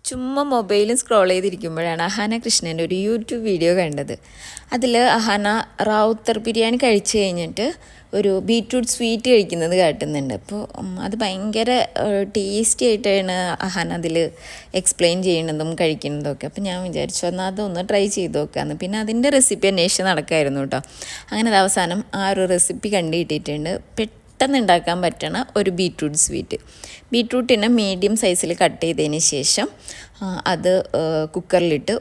ചുമ്മാ മൊബൈലും സ്ക്രോൾ ചെയ്തിരിക്കുമ്പോഴാണ് അഹാന കൃഷ്ണൻ്റെ ഒരു യൂട്യൂബ് വീഡിയോ കണ്ടത്. അതിൽ അഹാന റാവുത്തർ ബിരിയാണി കഴിച്ച് കഴിഞ്ഞിട്ട് ഒരു ബീറ്റ്റൂട്ട് സ്വീറ്റ് കഴിക്കുന്നത് കാട്ടുന്നുണ്ട്. അപ്പോൾ അത് ഭയങ്കര ടേസ്റ്റി ആയിട്ടാണ് അഹാന അതിൽ എക്സ്പ്ലെയിൻ ചെയ്യുന്നതും കഴിക്കുന്നതും ഒക്കെ. അപ്പോൾ ഞാൻ വിചാരിച്ചു എന്നാൽ അതൊന്ന് ട്രൈ ചെയ്ത് നോക്കാമെന്ന്. പിന്നെ അതിൻ്റെ റെസിപ്പി അന്വേഷിച്ച് നടക്കായിരുന്നു കേട്ടോ. അങ്ങനെ അത് അവസാനം ആ ഒരു റെസിപ്പി കണ്ടുകിട്ടിയിട്ടുണ്ട്. പെട്ടെന്ന് ഉണ്ടാക്കാൻ പറ്റണ ഒരു ബീറ്റ്റൂട്ട് സ്വീറ്റ്. ബീറ്റ്റൂട്ടിനെ മീഡിയം സൈസിൽ കട്ട് ചെയ്തതിന് ശേഷം അത് കുക്കറിലിട്ട്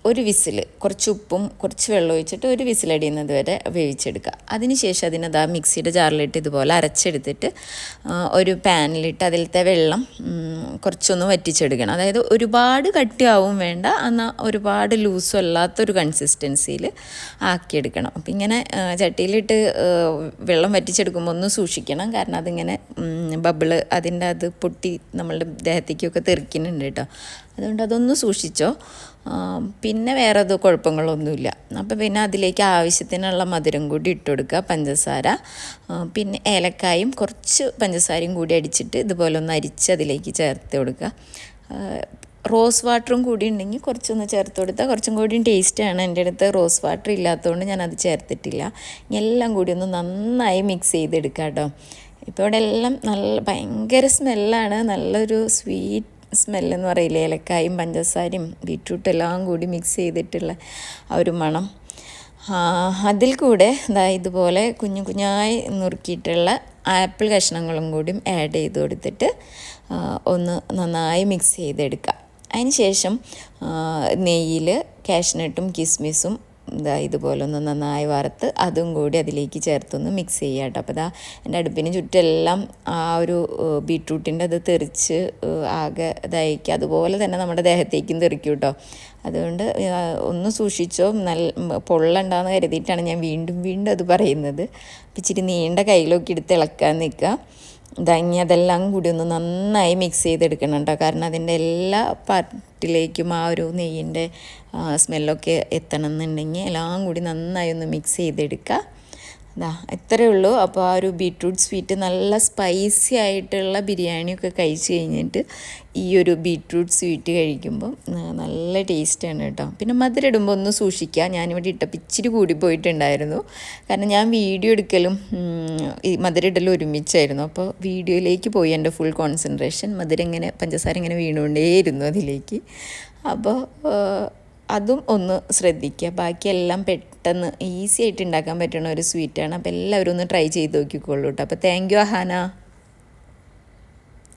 ഒരു വിസിൽ, കുറച്ച് ഉപ്പും കുറച്ച് വെള്ളം ഒഴിച്ചിട്ട് ഒരു വിസിലടിയുന്നത് വരെ വേവിച്ചെടുക്കുക. അതിനുശേഷം അതിനത് മിക്സിയുടെ ജാറിലിട്ട് ഇതുപോലെ അരച്ചെടുത്തിട്ട് ഒരു പാനിലിട്ട് അതിലത്തെ വെള്ളം കുറച്ചൊന്ന് വറ്റിച്ചെടുക്കണം. അതായത് ഒരുപാട് കട്ടിയാവും വേണ്ട, എന്നാൽ ഒരുപാട് ലൂസും അല്ലാത്തൊരു കൺസിസ്റ്റൻസിയിൽ ആക്കിയെടുക്കണം. അപ്പം ഇങ്ങനെ ചട്ടിയിലിട്ട് വെള്ളം വറ്റിച്ചെടുക്കുമ്പോൾ ഒന്ന് സൂക്ഷിക്കണം, കാരണം അതിങ്ങനെ ബബിള് അതിൻ്റെ അത് പൊട്ടി നമ്മളുടെ ദേഹത്തേക്കൊക്കെ തെറിക്കുന്നുണ്ട് കേട്ടോ. അതുകൊണ്ട് അതൊന്ന് സൂക്ഷിച്ചോ. പിന്നെ വേറെ അത് കുഴപ്പങ്ങളൊന്നുമില്ല. അപ്പോൾ പിന്നെ അതിലേക്ക് ആവശ്യത്തിനുള്ള മധുരം കൂടി ഇട്ട് കൊടുക്കുക, പഞ്ചസാര, പിന്നെ ഏലക്കായും കുറച്ച് പഞ്ചസാരയും കൂടി അടിച്ചിട്ട് ഇതുപോലെ ഒന്ന് അരിച്ച് അതിലേക്ക് ചേർത്ത് കൊടുക്കുക. റോസ് വാട്ടറും കൂടി ഉണ്ടെങ്കിൽ കുറച്ചൊന്ന് ചേർത്ത് കൊടുത്താൽ കുറച്ചും കൂടിയും ടേസ്റ്റാണ്. എൻ്റെ അടുത്ത് റോസ് വാട്ടർ ഇല്ലാത്തതുകൊണ്ട് ഞാനത് ചേർത്തിട്ടില്ല. എല്ലാം കൂടി ഒന്ന് നന്നായി മിക്സ് ചെയ്തെടുക്കുക കേട്ടോ. ഇപ്പോൾ ഇവിടെ എല്ലാം ഭയങ്കര സ്മെല്ലാണ്, നല്ലൊരു സ്വീറ്റ് സ്മെല്ലെന്ന് പറയില്ലേ, ഏലക്കായും പഞ്ചസാരയും ബീറ്റ്റൂട്ടും എല്ലാം കൂടി മിക്സ് ചെയ്തിട്ടുള്ള ആ ഒരു മണം. അതിൽ കൂടെ ഇതുപോലെ കുഞ്ഞു കുഞ്ഞായി നുറുക്കിയിട്ടുള്ള ആപ്പിൾ കഷ്ണങ്ങളും കൂടി ആഡ് ചെയ്ത് കൊടുത്തിട്ട് ഒന്ന് നന്നായി മിക്സ് ചെയ്തെടുക്കുക. അതിന് ശേഷം നെയ്യിൽ കാഷ്നട്ടും കിസ്മിസും ഇതുപോലെ ഒന്ന് നന്നായി വറുത്ത് അതും കൂടി അതിലേക്ക് ചേർത്തൊന്ന് മിക്സ് ചെയ്യുക കേട്ടോ. അപ്പോൾ എൻ്റെ അടുപ്പിന് ചുറ്റെല്ലാം ആ ഒരു ബീറ്റ്റൂട്ടിൻ്റെ അത് തെറിച്ച് ആകെ ഇതായിരിക്കും, അതുപോലെ തന്നെ നമ്മുടെ ദേഹത്തേക്കും തെറിക്കും കേട്ടോ. അതുകൊണ്ട് ഒന്ന് സൂക്ഷിച്ചോ, പൊള്ളണ്ടാന്ന് കരുതിയിട്ടാണ് ഞാൻ വീണ്ടും അത് പറയുന്നത്. ഇച്ചിരി നീണ്ട കയ്യിലൊക്കെ എടുത്ത് ഇളക്കാൻ നിൽക്കുക. ഇനി അതെല്ലാം കൂടി ഒന്ന് നന്നായി മിക്സ് ചെയ്തെടുക്കണം കേട്ടോ, കാരണം അതിൻ്റെ എല്ലാ പാർട്ടിലേക്കും ആ ഒരു നെയ്യിൻ്റെ സ്മെല്ലൊക്കെ എത്തണം എന്നുണ്ടെങ്കിൽ എല്ലാം കൂടി നന്നായി ഒന്ന് മിക്സ് ചെയ്തെടുക്കുക. ഇത്രയേ ഉള്ളൂ. അപ്പോൾ ആ ഒരു ബീറ്റ്റൂട്ട് സ്വീറ്റ് നല്ല സ്പൈസി ആയിട്ടുള്ള ബിരിയാണിയൊക്കെ കഴിച്ച് കഴിഞ്ഞിട്ട് ഈ ഒരു ബീറ്റ്റൂട്ട് സ്വീറ്റ് കഴിക്കുമ്പോൾ നല്ല ടേസ്റ്റാണ് കേട്ടോ. പിന്നെ മധുരം ഇടുമ്പോൾ ഒന്ന് സൂക്ഷിക്കുക. ഞാനിവിടെ ഇട്ടപ്പോൾ ഇച്ചിരി കൂടി പോയിട്ടുണ്ടായിരുന്നു, കാരണം ഞാൻ വീഡിയോ എടുക്കലും ഈ മധുരം ഇടലും ഒരുമിച്ചായിരുന്നു. അപ്പോൾ വീഡിയോയിലേക്ക് പോയി എൻ്റെ ഫുൾ കോൺസെൻട്രേഷൻ. പഞ്ചസാര ഇങ്ങനെ വീണുകൊണ്ടേയിരുന്നു അതിലേക്ക്. അപ്പോൾ അതും ഒന്ന് ശ്രദ്ധിക്കുക. ബാക്കിയെല്ലാം പെട്ടെന്ന് ഈസി ആയിട്ട് ഉണ്ടാക്കാൻ പറ്റുന്ന ഒരു സ്വീറ്റാണ്. അപ്പോൾ എല്ലാവരും ഒന്ന് ട്രൈ ചെയ്ത് നോക്കിക്കോളൂ കേട്ടോ. അപ്പോൾ താങ്ക് യു അഹാന.